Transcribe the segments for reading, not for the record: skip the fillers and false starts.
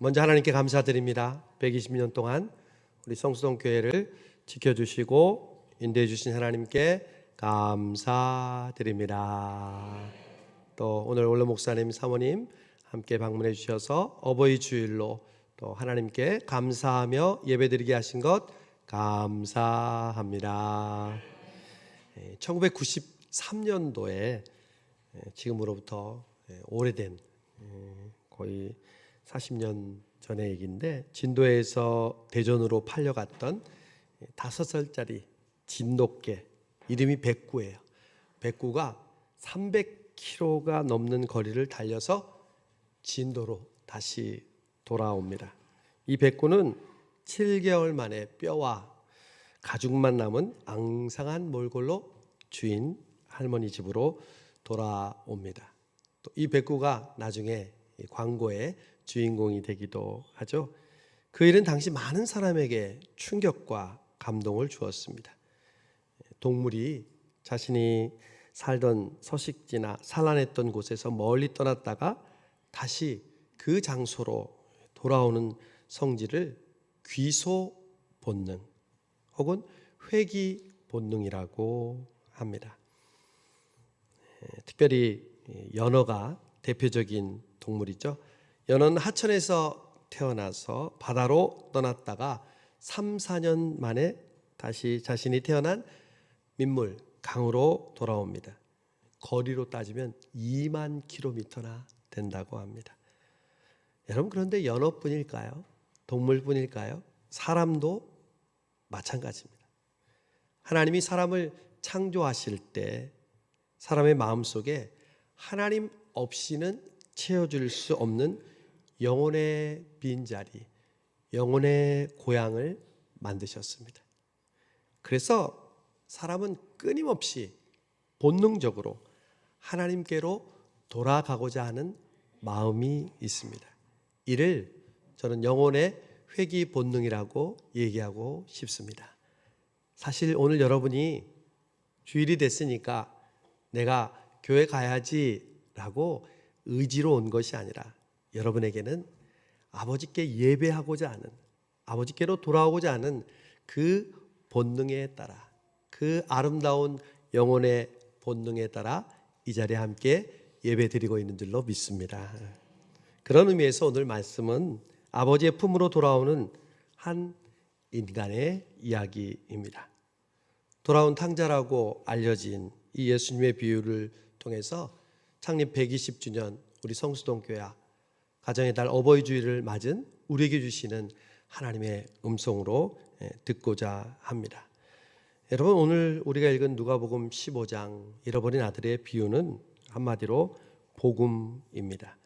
먼저 하나님께 감사드립니다. 120년 동안 우리 성수동 교회를 지켜주시고 인도해 주신 하나님께 감사드립니다. 또 오늘 원로 목사님, 사모님 함께 방문해 주셔서 어버이 주일로 또 하나님께 감사하며 예배드리게 하신 것 감사합니다. 1993년도에 지금으로부터 오래된 거의 40년 전의 얘기인데, 진도에서 대전으로 팔려갔던 5살짜리 진돗개 이름이 백구예요. 백구가 300km가 넘는 거리를 달려서 진도로 다시 돌아옵니다. 이 백구는 7개월 만에 뼈와 가죽만 남은 앙상한 몰골로 주인 할머니 집으로 돌아옵니다. 또 이 백구가 나중에 광고의 주인공이 되기도 하죠. 그 일은 당시 많은 사람에게 충격과 감동을 주었습니다. 동물이 자신이 살던 서식지나 산란했던 곳에서 멀리 떠났다가 다시 그 장소로 돌아오는 성질을 귀소 본능 혹은 회귀 본능이라고 합니다. 특별히 연어가 대표적인 동물이죠. 연어는 하천에서 태어나서 바다로 떠났다가 3, 4년 만에 다시 자신이 태어난 민물, 강으로 돌아옵니다. 거리로 따지면 2만 킬로미터나 된다고 합니다. 여러분, 그런데 연어뿐일까요? 동물뿐일까요? 사람도 마찬가지입니다. 하나님이 사람을 창조하실 때 사람의 마음속에 하나님 없이는 채워줄 수 없는 영혼의 빈자리, 영혼의 고향을 만드셨습니다. 그래서 사람은 끊임없이 본능적으로 하나님께로 돌아가고자 하는 마음이 있습니다. 이를 저는 영혼의 회귀 본능이라고 얘기하고 싶습니다. 사실 오늘 여러분이 주일이 됐으니까 내가 교회 가야지 라고 의지로 온 것이 아니라, 여러분에게는 아버지께 예배하고자 하는, 아버지께로 돌아오고자 하는 그 본능에 따라, 그 아름다운 영혼의 본능에 따라 이 자리에 함께 예배드리고 있는 줄로 믿습니다. 그런 의미에서 오늘 말씀은 아버지의 품으로 돌아오는 한 인간의 이야기입니다. 돌아온 탕자라고 알려진 이 예수님의 비유를 통해서 창립 120주년 우리 성수동 교회 가정의 달 어버이 주일을 맞은 우리에게 주시는 하나님의 음성으로 듣고자 합니다. 여러분, 오늘 우리가 읽은 누가복음 15장 잃어버린 아들의 비유는 한마디로 복음입니다.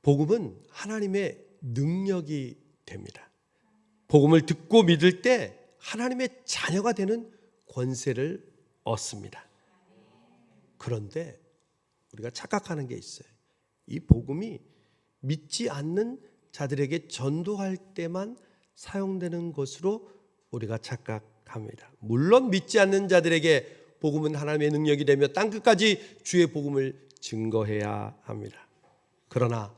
복음은 하나님의 능력이 됩니다. 복음을 듣고 믿을 때 하나님의 자녀가 되는 권세를 얻습니다. 그런데 우리가 착각하는 게 있어요. 이 복음이 믿지 않는 자들에게 전도할 때만 사용되는 것으로 우리가 착각합니다. 물론 믿지 않는 자들에게 복음은 하나님의 능력이 되며 땅끝까지 주의 복음을 증거해야 합니다. 그러나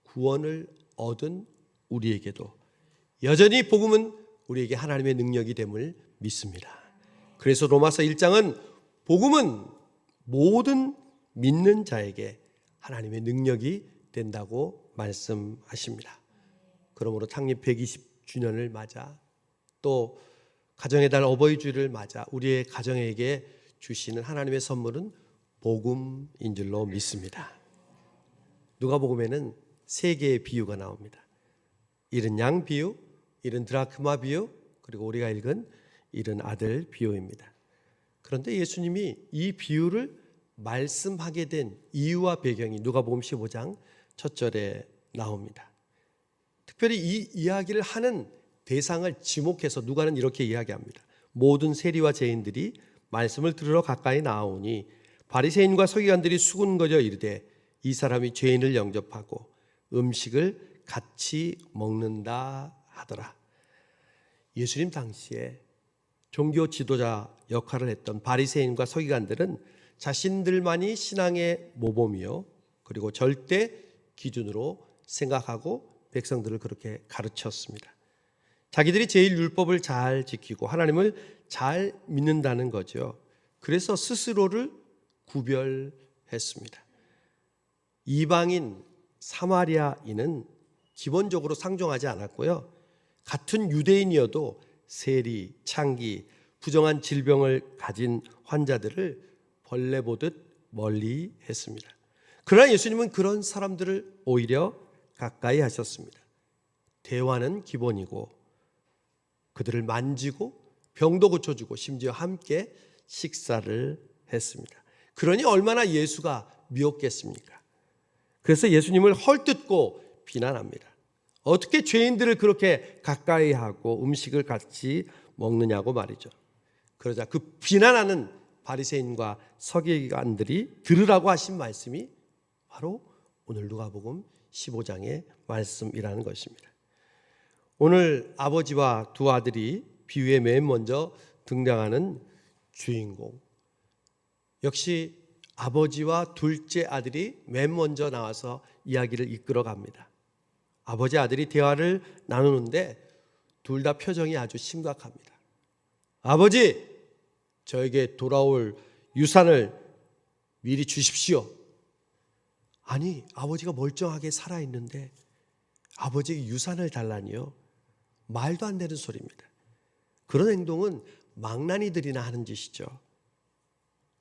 구원을 얻은 우리에게도 여전히 복음은 우리에게 하나님의 능력이 됨을 믿습니다. 그래서 로마서 1장은 복음은 모든 믿는 자에게 하나님의 능력이 된다고 말씀하십니다. 그러므로 창립 120주년을 맞아, 또 가정의 달 어버이 주일을 맞아 우리의 가정에게 주시는 하나님의 선물은 복음인 줄로 믿습니다. 누가복음에는 3개의 비유가 나옵니다. 잃은 양 비유, 잃은 드라크마 비유, 그리고 우리가 읽은 잃은 아들 비유입니다. 그런데 예수님이 이 비유를 말씀하게 된 이유와 배경이 누가복음 15장 첫 절에 나옵니다. 특별히 이 이야기를 하는 대상을 지목해서 누가는 이렇게 이야기합니다. 모든 세리와 죄인들이 말씀을 들으러 가까이 나오니 바리새인과 서기관들이 수군거려 이르되 이 사람이 죄인을 영접하고 음식을 같이 먹는다 하더라. 예수님 당시에 종교 지도자 역할을 했던 바리새인과 서기관들은 자신들만이 신앙의 모범이요, 그리고 절대 기준으로 생각하고 백성들을 그렇게 가르쳤습니다. 자기들이 제일 율법을 잘 지키고 하나님을 잘 믿는다는 거죠. 그래서 스스로를 구별했습니다. 이방인 사마리아인은 기본적으로 상종하지 않았고요. 같은 유대인이어도 세리, 창기, 부정한 질병을 가진 환자들을 벌레 보듯 멀리 했습니다. 그러나 예수님은 그런 사람들을 오히려 가까이 하셨습니다. 대화는 기본이고 그들을 만지고 병도 고쳐주고 심지어 함께 식사를 했습니다. 그러니 얼마나 예수가 미웠겠습니까? 그래서 예수님을 헐뜯고 비난합니다. 어떻게 죄인들을 그렇게 가까이 하고 음식을 같이 먹느냐고 말이죠. 그러자 그 비난하는 바리새인과 서기관들이 들으라고 하신 말씀이 바로 오늘 누가복음 15장의 말씀이라는 것입니다. 오늘 아버지와 두 아들이 비유에 맨 먼저 등장하는 주인공, 역시 아버지와 둘째 아들이 맨 먼저 나와서 이야기를 이끌어 갑니다. 아버지 아들이 대화를 나누는데 둘 다 표정이 아주 심각합니다. 아버지, 저에게 돌아올 유산을 미리 주십시오. 아니, 아버지가 멀쩡하게 살아있는데 아버지에게 유산을 달라니요? 말도 안 되는 소리입니다. 그런 행동은 망나니들이나 하는 짓이죠.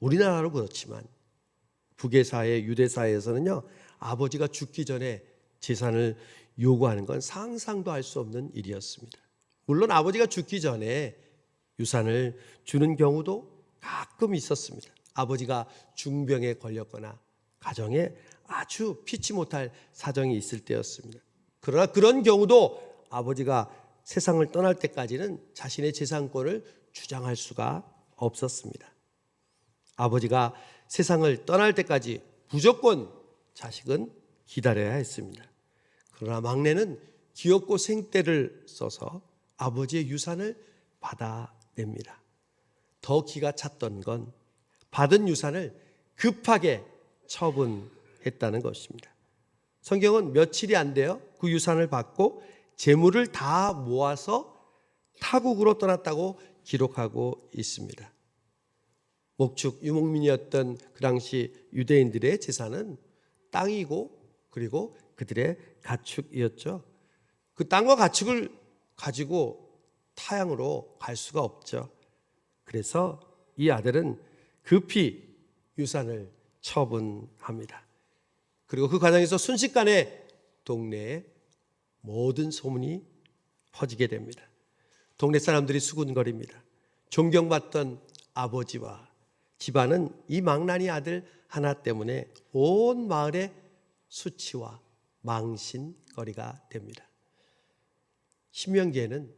우리나라로 그렇지만 북의 사회, 유대 사회에서는요, 아버지가 죽기 전에 재산을 요구하는 건 상상도 할 수 없는 일이었습니다. 물론 아버지가 죽기 전에 유산을 주는 경우도 가끔 있었습니다. 아버지가 중병에 걸렸거나 가정에 아주 피치 못할 사정이 있을 때였습니다. 그러나 그런 경우도 아버지가 세상을 떠날 때까지는 자신의 재산권을 주장할 수가 없었습니다. 아버지가 세상을 떠날 때까지 무조건 자식은 기다려야 했습니다. 그러나 막내는 기어코 생떼를 써서 아버지의 유산을 받아냅니다. 더 기가 찼던 건 받은 유산을 급하게 처분했다는 것입니다. 성경은 며칠이 안 돼요. 그 유산을 받고 재물을 다 모아서 타국으로 떠났다고 기록하고 있습니다. 목축 유목민이었던 그 당시 유대인들의 재산은 땅이고 그리고 그들의 가축이었죠. 그 땅과 가축을 가지고 타향으로 갈 수가 없죠. 그래서 이 아들은 급히 유산을 처분합니다. 그리고 그 과정에서 순식간에 동네에 모든 소문이 퍼지게 됩니다. 동네 사람들이 수군거립니다. 존경받던 아버지와 집안은 이 망나니 아들 하나 때문에 온 마을에 수치와 망신거리가 됩니다. 신명기에는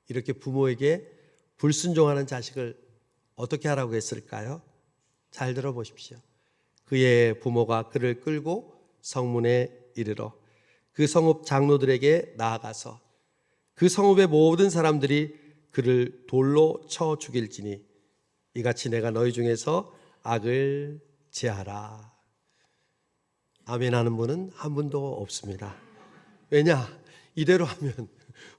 이렇게 부모에게 불순종하는 자식을 어떻게 하라고 했을까요? 잘 들어보십시오. 그의 부모가 그를 끌고 성문에 이르러 그 성읍 장로들에게 나아가서 그 성읍의 모든 사람들이 그를 돌로 쳐 죽일지니 이같이 내가 너희 중에서 악을 제하라. 아멘 하는 분은 한 분도 없습니다. 왜냐? 이대로 하면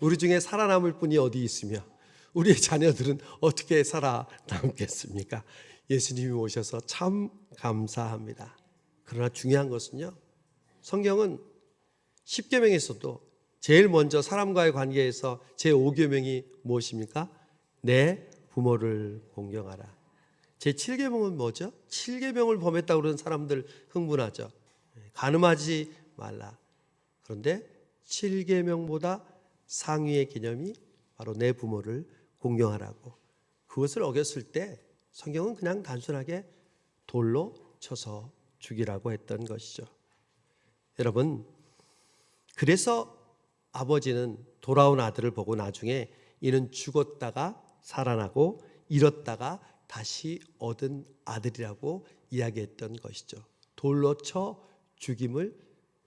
우리 중에 살아남을 분이 어디 있으며 우리의 자녀들은 어떻게 살아남겠습니까? 예수님이 오셔서 참 감사합니다. 그러나 중요한 것은요, 성경은 10계명에서도 제일 먼저 사람과의 관계에서 제5계명이 무엇입니까? 내 부모를 공경하라. 제7계명은 뭐죠? 7계명을 범했다고 그러는 사람들 흥분하죠. 간음하지 말라. 그런데 7계명보다 상위의 개념이 바로 내 부모를 공경하라고. 그것을 어겼을 때 성경은 그냥 단순하게 돌로 쳐서 죽이라고 했던 것이죠. 여러분, 그래서 아버지는 돌아온 아들을 보고 나중에 이는 죽었다가 살아나고 잃었다가 다시 얻은 아들이라고 이야기했던 것이죠. 돌로 쳐 죽임을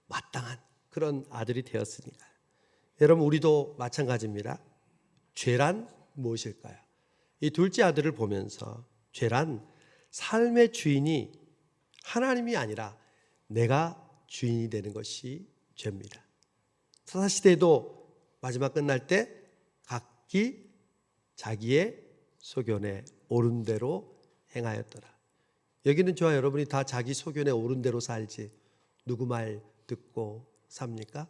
마땅한 그런 아들이 되었으니까요. 여러분, 우리도 마찬가지입니다. 죄란 무엇일까요? 이 둘째 아들을 보면서 죄란 삶의 주인이 하나님이 아니라 내가 주인이 되는 것이 죄입니다. 사사시대도 마지막 끝날 때 각기 자기의 소견에 옳은 대로 행하였더라. 여기는 저와 여러분이 다 자기 소견에 옳은 대로 살지 누구 말 듣고 삽니까?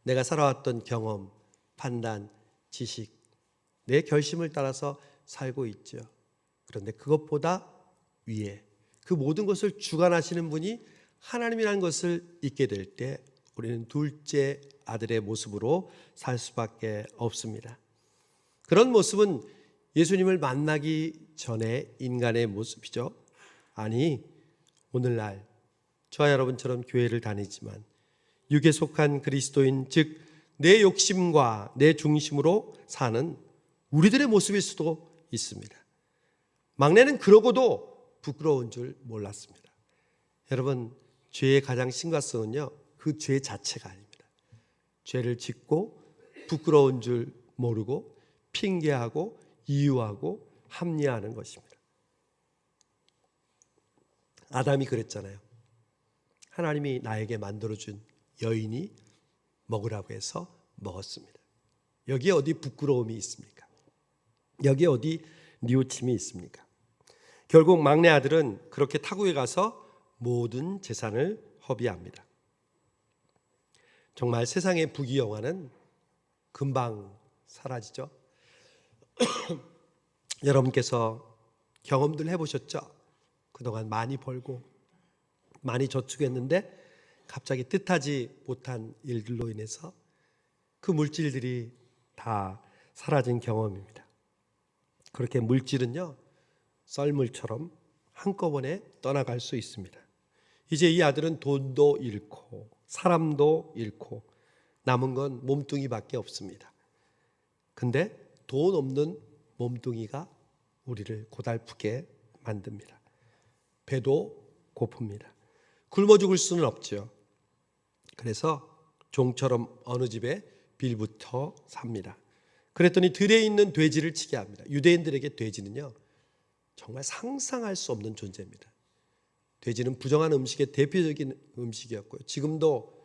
내가 살아왔던 경험, 판단, 지식, 내 결심을 따라서 살고 있죠. 그런데 그것보다 위에 그 모든 것을 주관하시는 분이 하나님이라는 것을 잊게 될 때 우리는 둘째 아들의 모습으로 살 수밖에 없습니다. 그런 모습은 예수님을 만나기 전에 인간의 모습이죠. 아니, 오늘날 저와 여러분처럼 교회를 다니지만 육에 속한 그리스도인, 즉 내 욕심과 내 중심으로 사는 우리들의 모습일 수도 있습니다. 막내는 그러고도 부끄러운 줄 몰랐습니다. 여러분, 죄의 가장 심각성은요, 그 죄 자체가 아닙니다. 죄를 짓고 부끄러운 줄 모르고 핑계하고 이유하고 합리화하는 것입니다. 아담이 그랬잖아요. 하나님이 나에게 만들어준 여인이 먹으라고 해서 먹었습니다. 여기에 어디 부끄러움이 있습니까? 여기에 어디 뉘우침이 있습니까? 결국 막내 아들은 그렇게 타국에 가서 모든 재산을 허비합니다. 정말 세상의 부귀영화는 금방 사라지죠. 여러분께서 경험들 해보셨죠? 그동안 많이 벌고 많이 저축했는데 갑자기 뜻하지 못한 일들로 인해서 그 물질들이 다 사라진 경험입니다. 그렇게 물질은요, 썰물처럼 한꺼번에 떠나갈 수 있습니다. 이제 이 아들은 돈도 잃고 사람도 잃고 남은 건 몸뚱이밖에 없습니다. 근데 돈 없는 몸뚱이가 우리를 고달프게 만듭니다. 배도 고픕니다. 굶어 죽을 수는 없죠. 그래서 종처럼 어느 집에 빌부터 삽니다. 그랬더니 들에 있는 돼지를 치게 합니다. 유대인들에게 돼지는요, 정말 상상할 수 없는 존재입니다. 돼지는 부정한 음식의 대표적인 음식이었고요. 지금도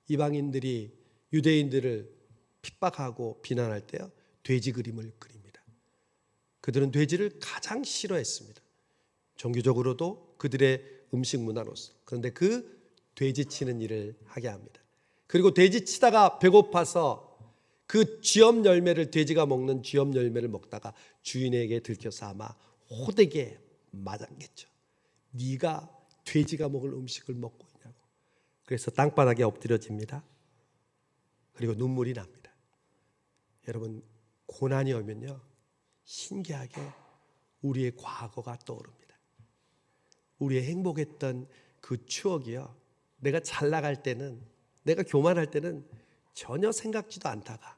이방인들이 유대인들을 핍박하고 비난할 때요, 돼지 그림을 그립니다. 그들은 돼지를 가장 싫어했습니다. 종교적으로도 그들의 음식 문화로서. 그런데 그 돼지 치는 일을 하게 합니다. 그리고 돼지 치다가 배고파서 그 쥐엄 열매를, 돼지가 먹는 쥐엄 열매를 먹다가 주인에게 들켜서 아마 호되게 맞았겠죠. 네가 돼지가 먹을 음식을 먹고 있냐고. 그래서 땅바닥에 엎드려집니다. 그리고 눈물이 납니다. 여러분, 고난이 오면요, 신기하게 우리의 과거가 떠오릅니다. 우리의 행복했던 그 추억이요, 내가 잘 나갈 때는, 내가 교만할 때는 전혀 생각지도 않다가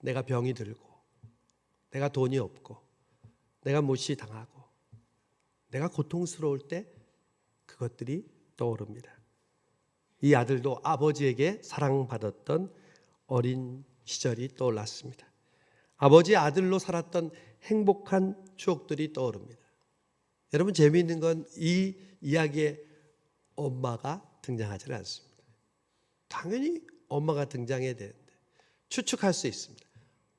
내가 병이 들고, 내가 돈이 없고, 내가 무시당하고, 내가 고통스러울 때 그것들이 떠오릅니다. 이 아들도 아버지에게 사랑받았던 어린 시절이 떠올랐습니다. 아버지의 아들로 살았던 행복한 추억들이 떠오릅니다. 여러분, 재미있는 건 이 이야기에 엄마가 등장하지 않습니다. 당연히 엄마가 등장해야 되는데 추측할 수 있습니다.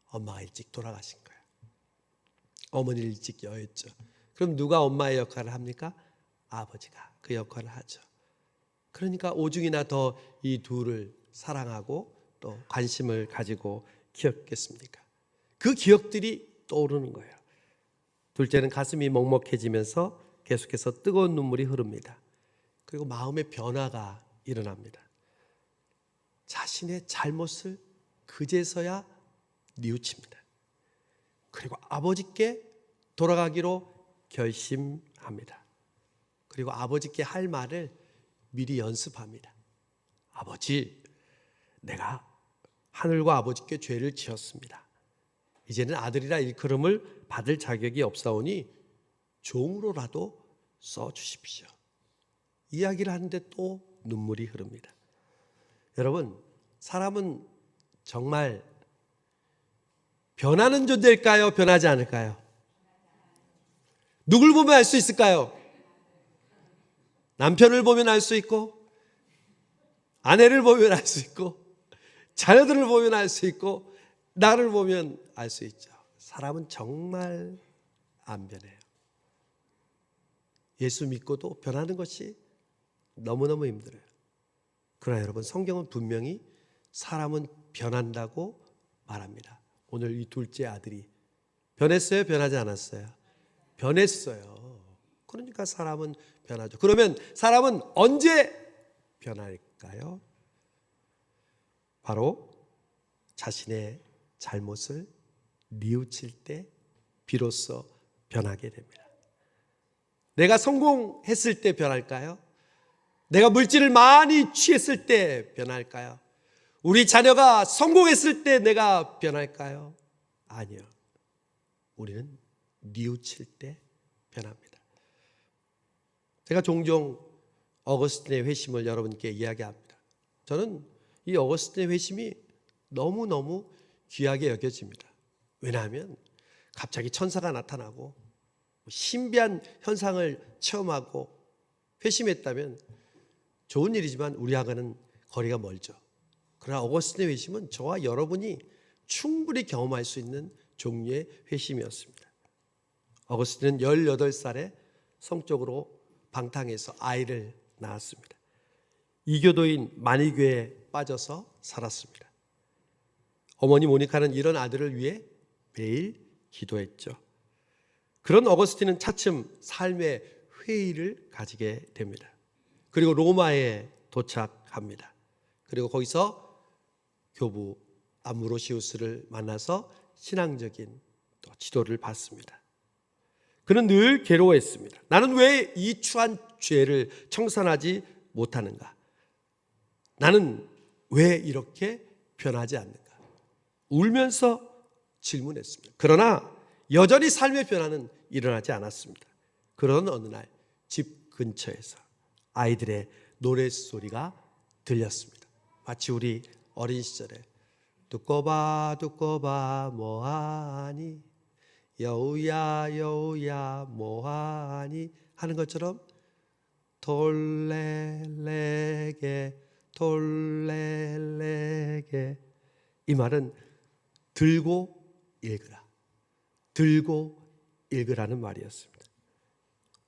엄마가 일찍 돌아가신 거예요. 어머니 일찍 여했죠. 그럼 누가 엄마의 역할을 합니까? 아버지가 그 역할을 하죠. 그러니까 오죽이나 더 이 둘을 사랑하고 또 관심을 가지고 키웠겠습니까? 그 기억들이 떠오르는 거예요. 둘째는 가슴이 먹먹해지면서 계속해서 뜨거운 눈물이 흐릅니다. 그리고 마음의 변화가 일어납니다. 자신의 잘못을 그제서야 뉘우칩니다. 그리고 아버지께 돌아가기로 결심합니다. 그리고 아버지께 할 말을 미리 연습합니다. 아버지, 내가 하늘과 아버지께 죄를 지었습니다. 이제는 아들이라 일컬음을 받을 자격이 없사오니 종으로라도 써주십시오. 이야기를 하는데 또 눈물이 흐릅니다. 여러분, 사람은 정말 변하는 존재일까요? 변하지 않을까요? 누굴 보면 알 수 있을까요? 남편을 보면 알 수 있고, 아내를 보면 알 수 있고, 자녀들을 보면 알 수 있고 나를 보면 알 수 있죠. 사람은 정말 안 변해요. 예수 믿고도 변하는 것이 너무너무 힘들어요. 그러나 여러분, 성경은 분명히 사람은 변한다고 말합니다. 오늘 이 둘째 아들이 변했어요? 변하지 않았어요? 변했어요. 그러니까 사람은 변하죠. 그러면 사람은 언제 변할까요? 바로 자신의 잘못을 뉘우칠 때 비로소 변하게 됩니다. 내가 성공했을 때 변할까요? 내가 물질을 많이 취했을 때 변할까요? 우리 자녀가 성공했을 때 내가 변할까요? 아니요. 우리는 뉘우칠 때 변합니다. 제가 종종 어거스틴의 회심을 여러분께 이야기합니다. 저는 이 어거스틴의 회심이 너무너무 귀하게 여겨집니다. 왜냐하면 갑자기 천사가 나타나고 신비한 현상을 체험하고 회심했다면 좋은 일이지만 우리하고는 거리가 멀죠. 그러나 어거스틴의 회심은 저와 여러분이 충분히 경험할 수 있는 종류의 회심이었습니다. 어거스틴은 18살에 성적으로 방탕해서 아이를 낳았습니다. 이교도인 만이교에 빠져서 살았습니다. 어머니 모니카는 이런 아들을 위해 매일 기도했죠. 그런 어거스틴은 차츰 삶의 회의를 가지게 됩니다. 그리고 로마에 도착합니다. 그리고 거기서 교부 암브로시우스를 만나서 신앙적인 또 지도를 받습니다. 그는 늘 괴로워했습니다. 나는 왜 이 추한 죄를 청산하지 못하는가? 나는 왜 이렇게 변하지 않는가? 울면서 질문했습니다. 그러나 여전히 삶의 변화는 일어나지 않았습니다. 그런 어느 날 집 근처에서 아이들의 노랫소리가 들렸습니다. 마치 우리 어린 시절에 두꺼 봐 뭐하니 여우야 여우야 뭐하니 하는 것처럼 돌레레게 이 말은 들고 읽으라, 들고 읽으라는 말이었습니다.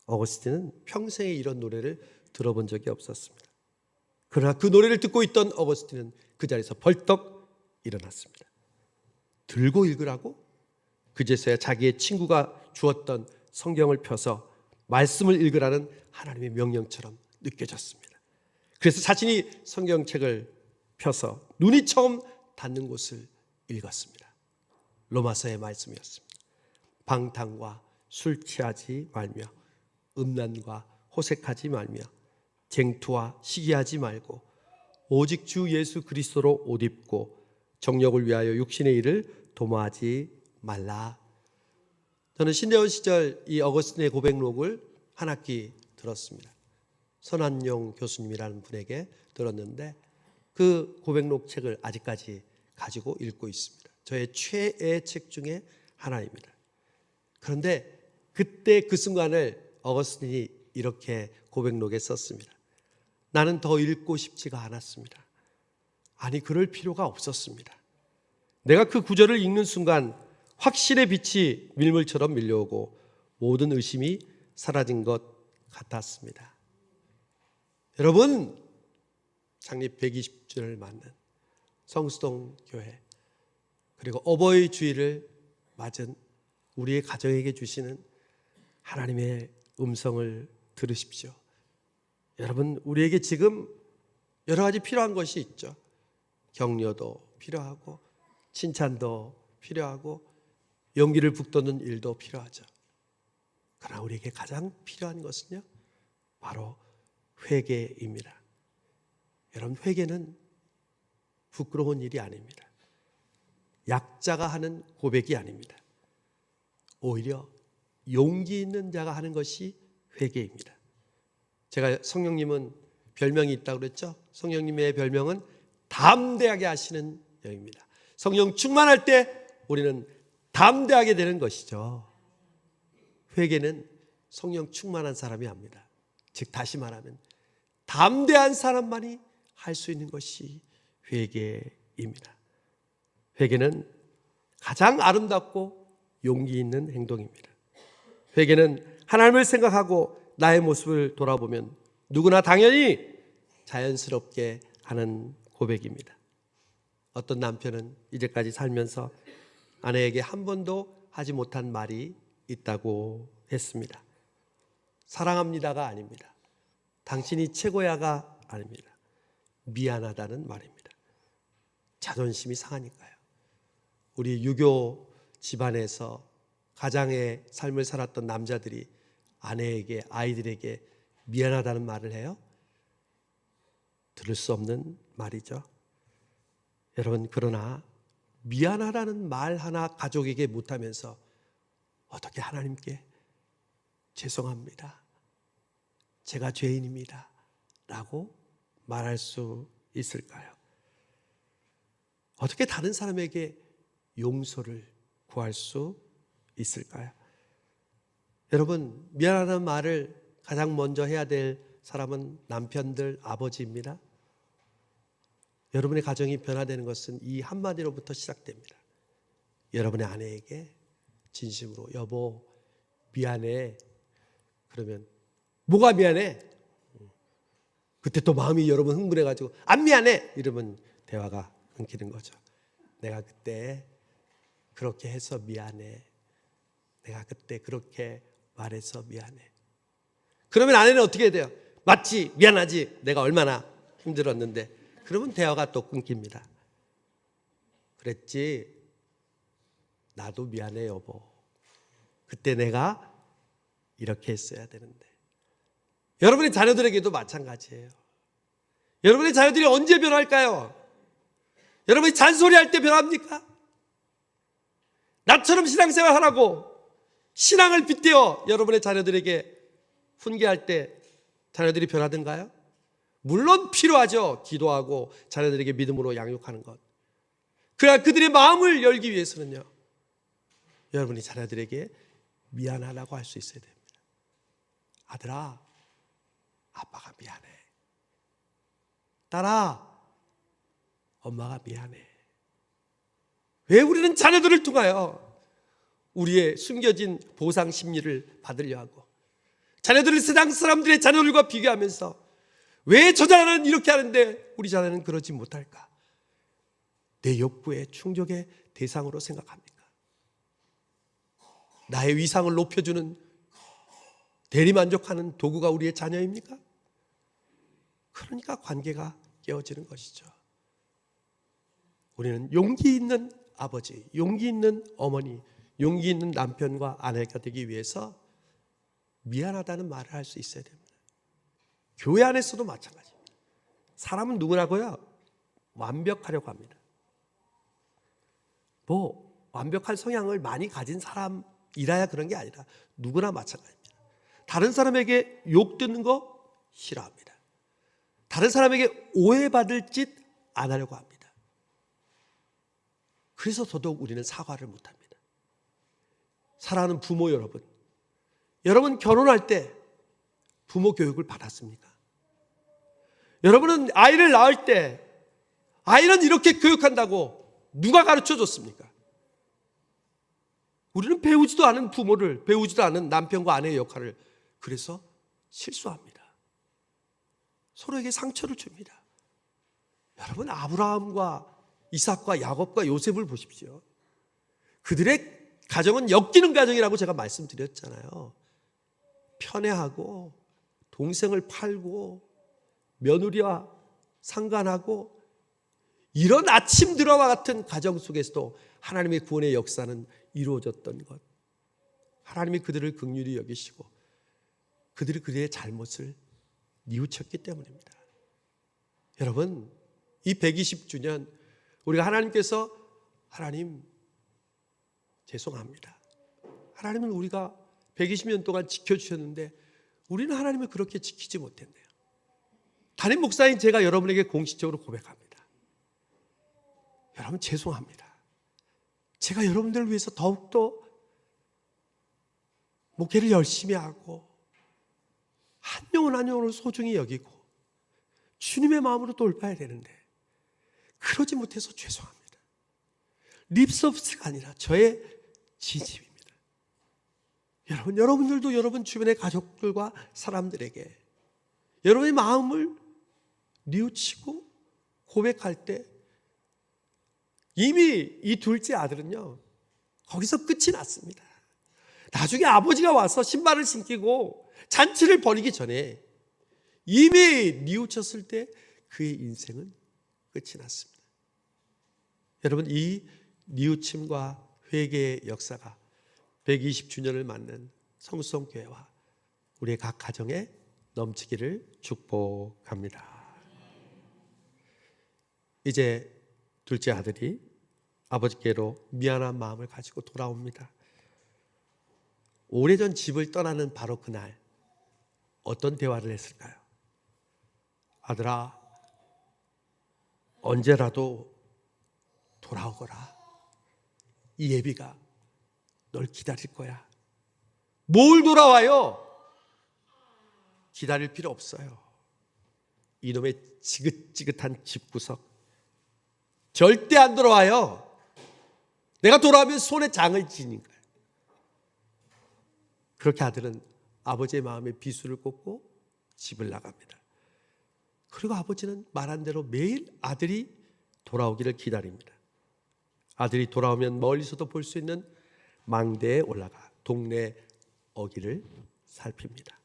어거스틴은 평생에 이런 노래를 들어본 적이 없었습니다. 그러나 그 노래를 듣고 있던 어거스틴은 그 자리에서 벌떡 일어났습니다. 들고 읽으라고? 그제서야 자기의 친구가 주었던 성경을 펴서 말씀을 읽으라는 하나님의 명령처럼 느껴졌습니다. 그래서 자신이 성경책을 펴서 눈이 처음 닿는 곳을 읽었습니다. 로마서의 말씀이었습니다. 방탕과 술 취하지 말며 음란과 호색하지 말며 쟁투와 시기하지 말고 오직 주 예수 그리스도로 옷 입고 정욕을 위하여 육신의 일을 도모하지 말라. 저는 신대원 시절 이 어거스틴의 고백록을 한 학기 들었습니다. 선한용 교수님이라는 분에게 들었는데 그 고백록 책을 아직까지 가지고 읽고 있습니다. 저의 최애 책 중에 하나입니다. 그런데 그때 그 순간을 어거스틴이 이렇게 고백록에 썼습니다. 나는 더 읽고 싶지가 않았습니다. 아니, 그럴 필요가 없었습니다. 내가 그 구절을 읽는 순간 확신의 빛이 밀물처럼 밀려오고 모든 의심이 사라진 것 같았습니다. 여러분, 창립 120주년을 맞는 성수동 교회 그리고 어버이 주일을 맞은 우리의 가정에게 주시는 하나님의 음성을 들으십시오. 여러분, 우리에게 지금 여러 가지 필요한 것이 있죠. 격려도 필요하고 칭찬도 필요하고 용기를 북돋는 일도 필요하죠. 그러나 우리에게 가장 필요한 것은요, 바로 회개입니다. 여러분, 회개는 부끄러운 일이 아닙니다. 약자가 하는 고백이 아닙니다. 오히려 용기 있는 자가 하는 것이 회개입니다. 제가 성령님은 별명이 있다고 그랬죠. 성령님의 별명은 담대하게 하시는 영입니다. 성령 충만할 때 우리는 담대하게 되는 것이죠. 회개는 성령 충만한 사람이 합니다. 즉 다시 말하면 담대한 사람만이 할 수 있는 것이 회개입니다. 행동입니다. 회개는 가장 아름답고 용기 있는 행동입니다. 회개는 하나님을 생각하고 나의 모습을 돌아보면 누구나 당연히 자연스럽게 하는 고백입니다. 어떤 남편은 이제까지 살면서 아내에게 한 번도 하지 못한 말이 있다고 했습니다. 사랑합니다가 아닙니다. 당신이 최고야가 아닙니다. 미안하다는 말입니다. 자존심이 상하니까요. 우리 유교 집안에서 가장의 삶을 살았던 남자들이 아내에게, 아이들에게 미안하다는 말을 해요? 들을 수 없는 말이죠. 여러분, 그러나 미안하다는 말 하나 가족에게 못하면서 어떻게 하나님께 죄송합니다, 제가 죄인입니다 라고 말할 수 있을까요? 어떻게 다른 사람에게 용서를 구할 수 있을까요? 여러분, 미안하다는 말을 가장 먼저 해야 될 사람은 남편들, 아버지입니다. 여러분의 가정이 변화되는 것은 이 한마디로부터 시작됩니다. 여러분의 아내에게 진심으로 여보 미안해. 그러면 뭐가 미안해? 그때 또 마음이 여러분 흥분해가지고 안 미안해 이러면 대화가 끊기는 거죠. 내가 그때 그렇게 해서 미안해. 내가 그때 그렇게 말해서 미안해. 그러면 아내는 어떻게 해야 돼요? 맞지, 미안하지, 내가 얼마나 힘들었는데. 그러면 대화가 또 끊깁니다. 그랬지, 나도 미안해 여보. 그때 내가 이렇게 했어야 되는데. 여러분의 자녀들에게도 마찬가지예요. 여러분의 자녀들이 언제 변할까요? 여러분이 잔소리할 때 변합니까? 나처럼 신앙생활 하라고 신앙을 빗대어 여러분의 자녀들에게 훈계할 때 자녀들이 변하던가요? 물론 필요하죠. 기도하고 자녀들에게 믿음으로 양육하는 것. 그러나 그들의 마음을 열기 위해서는요, 여러분이 자녀들에게 미안하다고 할 수 있어야 됩니다. 아들아, 아빠가 미안해. 딸아, 엄마가 미안해. 왜 우리는 자녀들을 통하여 우리의 숨겨진 보상 심리를 받으려 하고 자녀들을 세상 사람들의 자녀들과 비교하면서 왜 저 자녀는 이렇게 하는데 우리 자녀는 그러지 못할까? 내 욕구의 충족의 대상으로 생각합니까? 나의 위상을 높여주는 대리만족하는 도구가 우리의 자녀입니까? 그러니까 관계가 깨어지는 것이죠. 우리는 용기 있는 아버지, 용기 있는 어머니, 용기 있는 남편과 아내가 되기 위해서 미안하다는 말을 할 수 있어야 됩니다. 교회 안에서도 마찬가지입니다. 사람은 누구라고요? 완벽하려고 합니다. 완벽한 성향을 많이 가진 사람이라야 그런 게 아니라 누구나 마찬가지입니다. 다른 사람에게 욕 듣는 거 싫어합니다. 다른 사람에게 오해받을 짓 안 하려고 합니다. 그래서 더더욱 우리는 사과를 못합니다. 사랑하는 부모 여러분, 여러분 결혼할 때 부모 교육을 받았습니까? 여러분은 아이를 낳을 때 아이는 이렇게 교육한다고 누가 가르쳐 줬습니까? 우리는 배우지도 않은 부모를, 배우지도 않은 남편과 아내의 역할을 그래서 실수합니다. 서로에게 상처를 줍니다. 여러분, 아브라함과 이삭과 야곱과 요셉을 보십시오. 그들의 가정은 엮이는 가정이라고 제가 말씀드렸잖아요. 편애하고 동생을 팔고 며느리와 상관하고 이런 아침 드라마 같은 가정 속에서도 하나님의 구원의 역사는 이루어졌던 것. 하나님이 그들을 긍휼히 여기시고 그들이 그들의 잘못을 뉘우쳤기 때문입니다. 여러분, 이 120주년 우리가 하나님께서 하나님 죄송합니다. 하나님은 우리가 120년 동안 지켜주셨는데 우리는 하나님을 그렇게 지키지 못했네요. 담임 목사인 제가 여러분에게 공식적으로 고백합니다. 여러분 죄송합니다. 제가 여러분들을 위해서 더욱더 목회를 열심히 하고 한 영혼 한 영혼을 소중히 여기고 주님의 마음으로 돌봐야 되는데 그러지 못해서 죄송합니다. 립서비스가 아니라 저의 진심입니다. 여러분들도 여러분 주변의 가족들과 사람들에게 여러분의 마음을 뉘우치고 고백할 때 이미 이 둘째 아들은요, 거기서 끝이 났습니다. 나중에 아버지가 와서 신발을 신기고 잔치를 벌이기 전에 이미 뉘우쳤을 때 그의 인생은 끝이 났습니다. 여러분, 이 뉘우침과 회개의 역사가 120주년을 맞는 성수성교회와 우리의 각 가정에 넘치기를 축복합니다. 이제 둘째 아들이 아버지께로 미안한 마음을 가지고 돌아옵니다. 오래전 집을 떠나는 바로 그날 어떤 대화를 했을까요? 아들아, 언제라도 돌아오거라. 이 예비가 널 기다릴 거야. 뭘 돌아와요? 기다릴 필요 없어요. 이놈의 지긋지긋한 집구석 절대 안 돌아와요. 내가 돌아오면 손에 장을 지니까. 그렇게 아들은 아버지의 마음에 비수를 꽂고 집을 나갑니다. 그리고 아버지는 말한 대로 매일 아들이 돌아오기를 기다립니다. 아들이 돌아오면 멀리서도 볼 수 있는 망대에 올라가 동네 어귀를 살핍니다.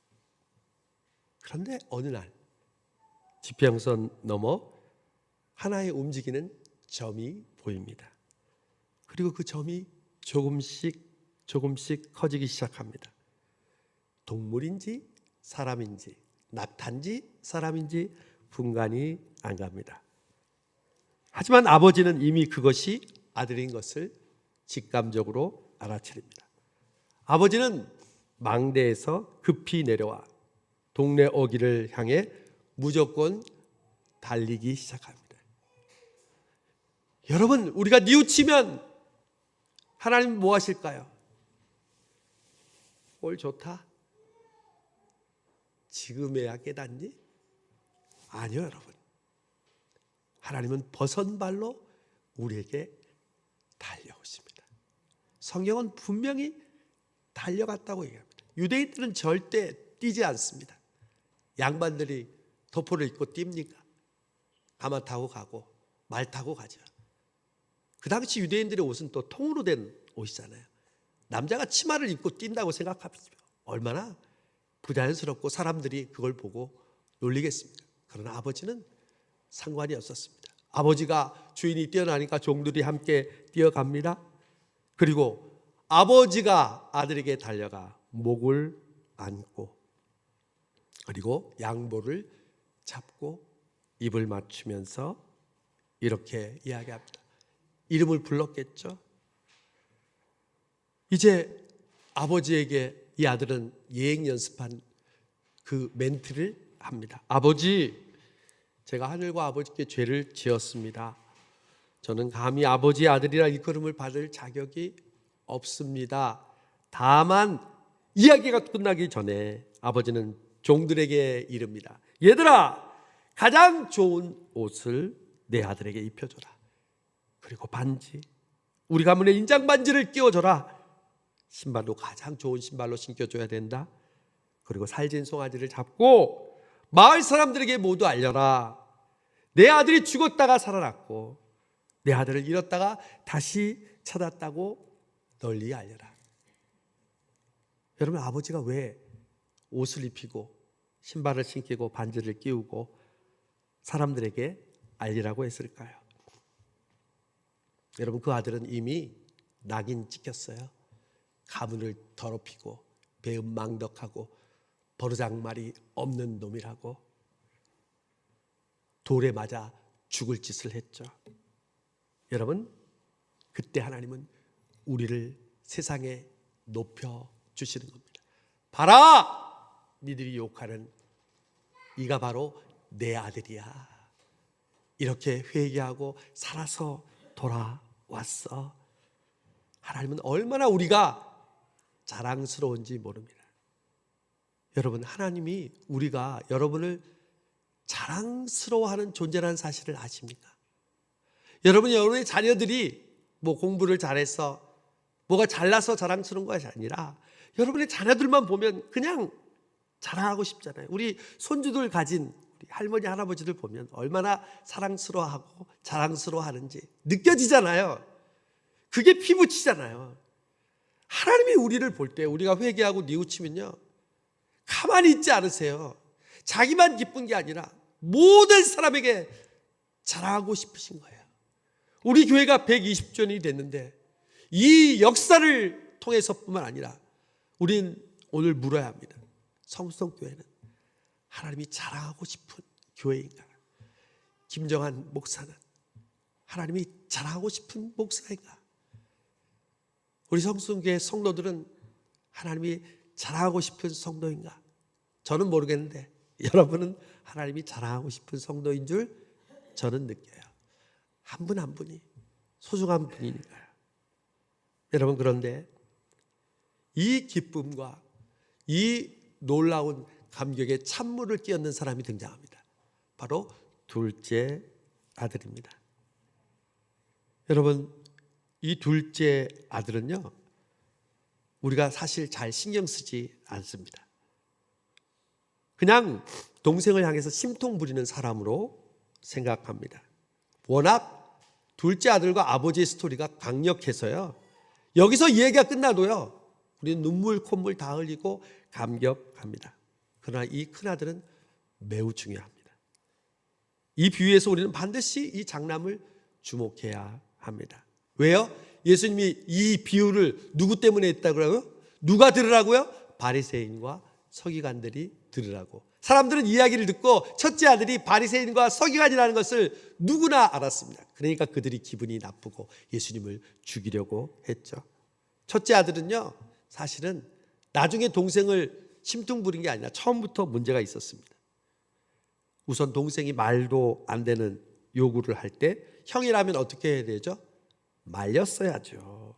그런데 어느 날 지평선 너머 하나의 움직이는 점이 보입니다. 그리고 그 점이 조금씩 커지기 시작합니다. 동물인지 사람인지, 낙타인지 사람인지 분간이 안 갑니다. 하지만 아버지는 이미 그것이 아들인 것을 직감적으로 알아차립니다. 아버지는 망대에서 급히 내려와 동네 어귀를 향해 무조건 달리기 시작합니다. 여러분, 우리가 뉘우치면 하나님 뭐 하실까요? 꼴 좋다. 지금에야 깨닫니? 아니요, 여러분. 하나님은 버선발로 우리에게 달려오십니다. 성경은 분명히 달려갔다고 얘기합니다. 유대인들은 절대 뛰지 않습니다. 양반들이 도포를 입고 뜁니까? 가마 타고 가고 말 타고 가죠. 그 당시 유대인들의 옷은 또 통으로 된 옷이잖아요. 남자가 치마를 입고 뛴다고 생각하십시오. 얼마나 부자연스럽고 사람들이 그걸 보고 놀리겠습니까? 그러나 아버지는 상관이 없었습니다. 아버지가 주인이 뛰어나니까 종들이 함께 뛰어갑니다. 그리고 아버지가 아들에게 달려가 목을 안고 그리고 양보를 잡고 입을 맞추면서 이렇게 이야기합니다. 이름을 불렀겠죠. 이제 아버지에게 이 아들은 예행 연습한 그 멘트를 합니다. 아버지, 제가 하늘과 아버지께 죄를 지었습니다. 저는 감히 아버지의 아들이라 일컬음을 받을 자격이 없습니다. 다만 이야기가 끝나기 전에 아버지는 종들에게 이릅니다. 얘들아, 가장 좋은 옷을 내 아들에게 입혀줘라. 그리고 반지, 우리 가문에 인장 반지를 끼워줘라. 신발도 가장 좋은 신발로 신겨줘야 된다. 그리고 살진 송아지를 잡고 마을 사람들에게 모두 알려라. 내 아들이 죽었다가 살아났고 내 아들을 잃었다가 다시 찾았다고 널리 알려라. 여러분, 아버지가 왜 옷을 입히고 신발을 신기고 반지를 끼우고 사람들에게 알리라고 했을까요? 여러분, 그 아들은 이미 낙인 찍혔어요. 가문을 더럽히고 배은망덕하고 버르장말이 없는 놈이라고 돌에 맞아 죽을 짓을 했죠. 여러분, 그때 하나님은 우리를 세상에 높여주시는 겁니다. 봐라! 니들이 욕하는 이가 바로 내 아들이야. 이렇게 회개하고 살아서 돌아왔어. 하나님은 얼마나 우리가 자랑스러운지 모릅니다. 여러분, 하나님이 우리가 여러분을 자랑스러워하는 존재라는 사실을 아십니까? 여러분의 자녀들이 뭐 공부를 잘해서 뭐가 잘나서 자랑스러운 것이 아니라 여러분의 자녀들만 보면 그냥 자랑하고 싶잖아요. 우리 손주들 가진 우리 할머니 할아버지들 보면 얼마나 사랑스러워하고 자랑스러워하는지 느껴지잖아요. 그게 피부치잖아요. 하나님이 우리를 볼 때 우리가 회개하고 뉘우치면요, 가만히 있지 않으세요. 자기만 기쁜 게 아니라 모든 사람에게 자랑하고 싶으신 거예요. 우리 교회가 120주년이 됐는데 이 역사를 통해서뿐만 아니라 우리는 오늘 물어야 합니다. 성수동교회는 하나님이 자랑하고 싶은 교회인가? 김정한 목사는 하나님이 자랑하고 싶은 목사인가? 우리 성수동교회 성도들은 하나님이 자랑하고 싶은 성도인가? 저는 모르겠는데 여러분은 하나님이 자랑하고 싶은 성도인 줄 저는 느껴요. 한 분 한 분이 소중한 분이니까요. 여러분, 그런데 이 기쁨과 이 놀라운 감격에 찬물을 끼얹는 사람이 등장합니다. 바로 둘째 아들입니다. 여러분, 이 둘째 아들은요, 우리가 사실 잘 신경 쓰지 않습니다. 그냥 동생을 향해서 심통 부리는 사람으로 생각합니다. 워낙 둘째 아들과 아버지의 스토리가 강력해서요, 여기서 이야기가 끝나도요, 우리는 눈물 콧물 다 흘리고 감격합니다. 그러나 이 큰아들은 매우 중요합니다. 이 비유에서 우리는 반드시 이 장남을 주목해야 합니다. 왜요? 예수님이 이 비유를 누구 때문에 했다고요? 누가 들으라고요? 바리새인과 서기관들이 들으라고. 사람들은 이야기를 듣고 첫째 아들이 바리새인과 서기관이라는 것을 누구나 알았습니다. 그러니까 그들이 기분이 나쁘고 예수님을 죽이려고 했죠. 첫째 아들은요, 사실은 나중에 동생을 심통 부린 게 아니라 처음부터 문제가 있었습니다. 우선 동생이 말도 안 되는 요구를 할 때 형이라면 어떻게 해야 되죠? 말렸어야죠.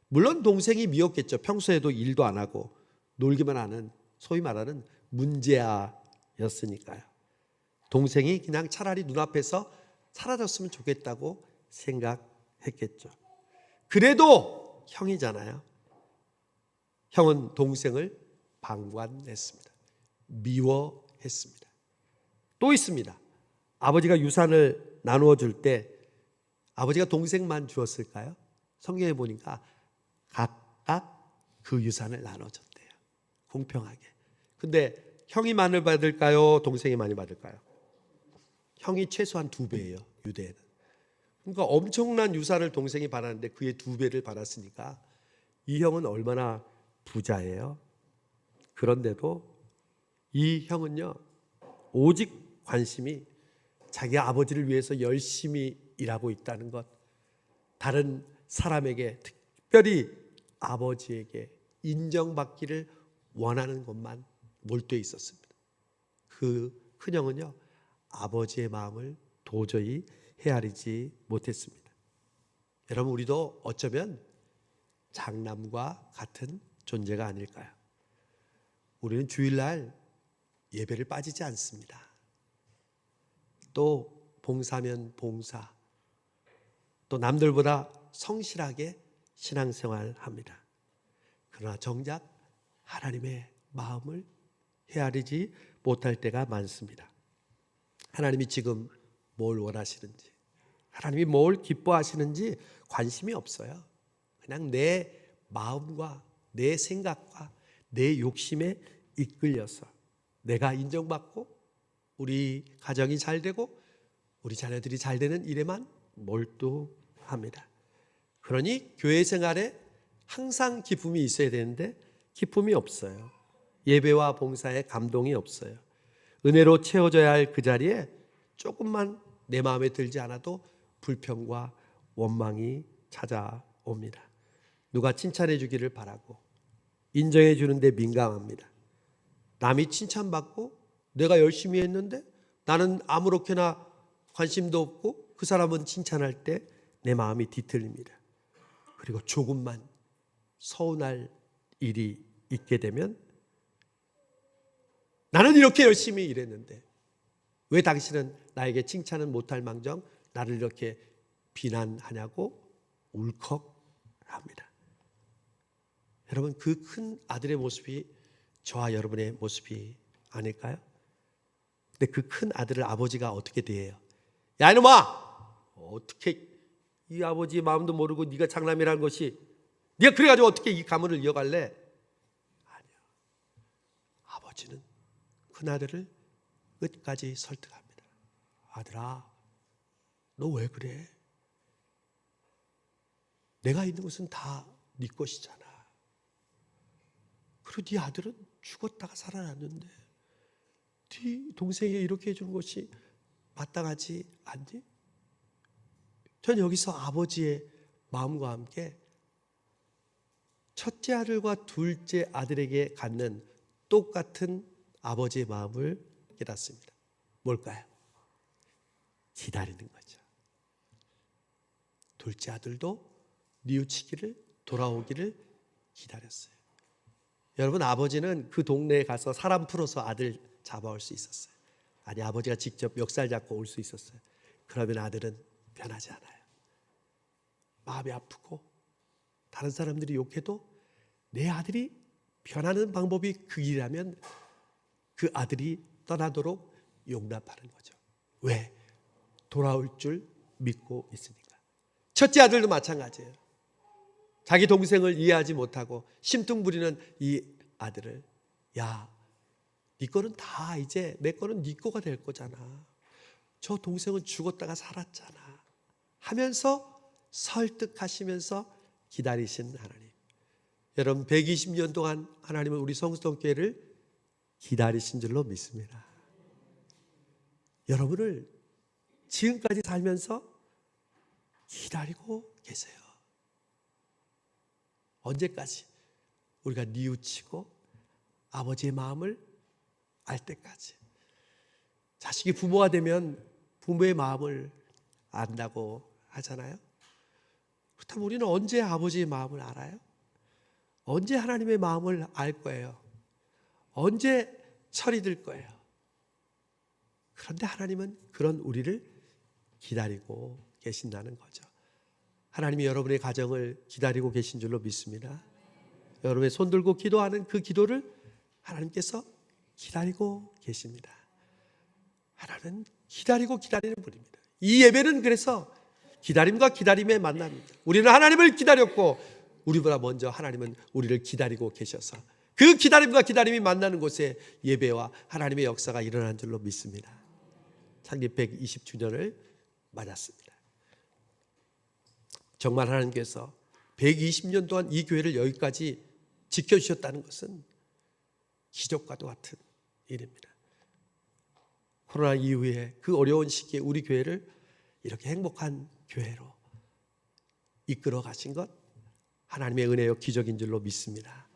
물론 동생이 미웠겠죠. 평소에도 일도 안 하고 놀기만 하는 소위 말하는 문제아였으니까요. 동생이 그냥 차라리 눈앞에서 사라졌으면 좋겠다고 생각했겠죠. 그래도 형이잖아요. 형은 동생을 방관했습니다. 미워했습니다. 또 있습니다. 아버지가 유산을 나누어 줄 때 아버지가 동생만 주었을까요? 성경에 보니까 각각 그 유산을 나눠줬대요. 공평하게. 근데 형이 많이 받을까요? 동생이 많이 받을까요? 형이 최소한 2배예요. 유대에는. 그러니까 엄청난 유산을 동생이 받았는데 그의 2배를 받았으니까 이 형은 얼마나 부자예요. 그런데도 이 형은요, 오직 관심이 자기 아버지를 위해서 열심히 일하고 있다는 것, 다른 사람에게, 특별히 아버지에게 인정받기를 원하는 것만 몰두해 있었습니다. 그 큰형은요, 아버지의 마음을 도저히 헤아리지 못했습니다. 여러분, 우리도 어쩌면 장남과 같은 존재가 아닐까요? 우리는 주일날 예배를 빠지지 않습니다. 또 봉사면 봉사, 또 남들보다 성실하게 신앙생활합니다. 그러나 정작 하나님의 마음을 헤아리지 못할 때가 많습니다. 하나님이 지금 뭘 원하시는지, 하나님이 뭘 기뻐하시는지 관심이 없어요. 그냥 내 마음과 내 생각과 내 욕심에 이끌려서 내가 인정받고 우리 가정이 잘 되고 우리 자녀들이 잘 되는 일에만 몰두합니다. 그러니 교회 생활에 항상 기쁨이 있어야 되는데 기쁨이 없어요. 예배와 봉사에 감동이 없어요. 은혜로 채워져야 할 그 자리에 조금만 내 마음에 들지 않아도 불평과 원망이 찾아옵니다. 누가 칭찬해 주기를 바라고 인정해 주는데 민감합니다. 남이 칭찬받고 내가 열심히 했는데 나는 아무렇게나 관심도 없고 그 사람은 칭찬할 때 내 마음이 뒤틀립니다. 그리고 조금만 서운할 일이 있게 되면 나는 이렇게 열심히 일했는데 왜 당신은 나에게 칭찬은 못할 망정 나를 이렇게 비난하냐고 울컥합니다. 여러분, 그 큰 아들의 모습이 저와 여러분의 모습이 아닐까요? 근데 그 큰 아들을 아버지가 어떻게 대해요? 야 이놈아! 어떻게 이 아버지의 마음도 모르고 네가 장남이라는 것이, 네가 그래가지고 어떻게 이 가문을 이어갈래? 아니요. 아버지는 큰 아들을 끝까지 설득합니다. 아들아, 너 왜 그래? 내가 있는 것은 다 네 것이잖아. 그리고 네 아들은 죽었다가 살아났는데 네 동생이 이렇게 해주는 것이 마땅하지 않니? 전 여기서 아버지의 마음과 함께 첫째 아들과 둘째 아들에게 갖는 똑같은 아버지의 마음을 깨닫습니다. 뭘까요? 기다리는 거죠. 둘째 아들도 뉘우치기를, 돌아오기를 기다렸어요. 여러분, 아버지는 그 동네에 가서 사람 풀어서 아들 잡아올 수 있었어요. 아니, 아버지가 직접 멱살 잡고 올 수 있었어요. 그러면 아들은 변하지 않아요. 마음이 아프고 다른 사람들이 욕해도 내 아들이 변하는 방법이 그 길이라면 그 아들이 떠나도록 용납하는 거죠. 왜? 돌아올 줄 믿고 있으니까. 첫째 아들도 마찬가지예요. 자기 동생을 이해하지 못하고 심퉁 부리는 이 아들을, 야, 네 거는 다 이제 내 거는 네 거가 될 거잖아. 저 동생은 죽었다가 살았잖아 하면서 설득하시면서 기다리신 하나님. 여러분, 120년 동안 하나님은 우리 성수동교회를 기다리신 줄로 믿습니다. 여러분을 지금까지 살면서 기다리고 계세요. 언제까지? 우리가 뉘우치고 아버지의 마음을 알 때까지. 자식이 부모가 되면 부모의 마음을 안다고 하잖아요. 그렇다면 우리는 언제 아버지의 마음을 알아요? 언제 하나님의 마음을 알 거예요? 언제 철이 들 거예요? 그런데 하나님은 그런 우리를 기다리고 계신다는 거죠. 하나님이 여러분의 가정을 기다리고 계신 줄로 믿습니다. 여러분의 손 들고 기도하는 그 기도를 하나님께서 기다리고 계십니다. 하나님은 기다리고 기다리는 분입니다. 이 예배는 그래서 기다림과 기다림의 만남입니다. 우리는 하나님을 기다렸고 우리보다 먼저 하나님은 우리를 기다리고 계셔서 그 기다림과 기다림이 만나는 곳에 예배와 하나님의 역사가 일어난 줄로 믿습니다. 창립 120주년을 맞았습니다. 정말 하나님께서 120년 동안 이 교회를 여기까지 지켜주셨다는 것은 기적과도 같은 일입니다. 코로나 이후에 그 어려운 시기에 우리 교회를 이렇게 행복한 교회로 이끌어 가신 것 하나님의 은혜요 기적인 줄로 믿습니다.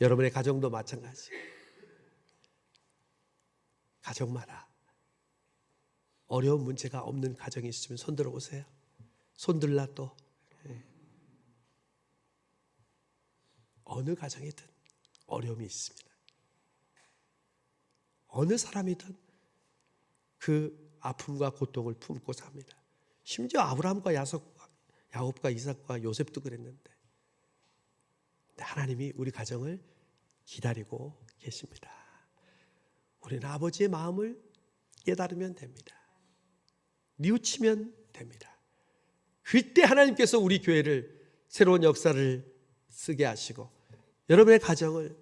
여러분의 가정도 마찬가지. 가정마다 어려운 문제가 없는 가정이 있으면 손 들어보세요. 손 들라 또. 어느 가정이든 어려움이 있습니다. 어느 사람이든 그 아픔과 고통을 품고 삽니다. 심지어 아브라함과 야곱과 이삭과 요셉도 그랬는데 하나님이 우리 가정을 기다리고 계십니다. 우리는 아버지의 마음을 깨달으면 됩니다. 뉘우치면 됩니다. 그때 하나님께서 우리 교회를 새로운 역사를 쓰게 하시고 여러분의 가정을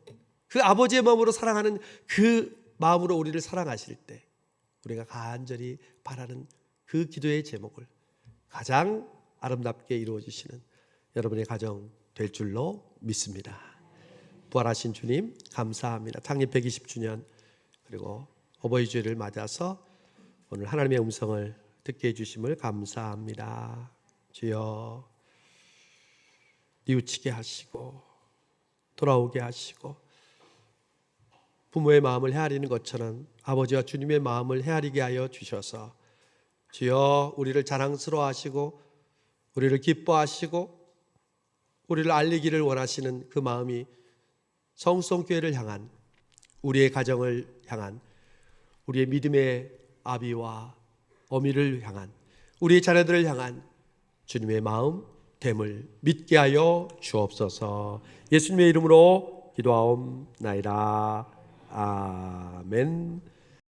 그 아버지의 마음으로 사랑하는 그 마음으로 우리를 사랑하실 때 우리가 간절히 바라는 그 기도의 제목을 가장 아름답게 이루어주시는 여러분의 가정 될 줄로 믿습니다. 부활하신 주님 감사합니다. 창립 120주년 그리고 어버이 주일을 맞아서 오늘 하나님의 음성을 듣게 해주심을 감사합니다. 주여 뉘우치게 하시고 돌아오게 하시고 부모의 마음을 헤아리는 것처럼 아버지와 주님의 마음을 헤아리게 하여 주셔서 주여 우리를 자랑스러워 하시고 우리를 기뻐하시고 우리를 알리기를 원하시는 그 마음이 성수동교회를 향한 우리의 가정을 향한 우리의 믿음의 아비와 어미를 향한 우리 자녀들을 향한 주님의 마음 됨을 믿게 하여 주옵소서. 예수님의 이름으로 기도하옵나이다. 아멘.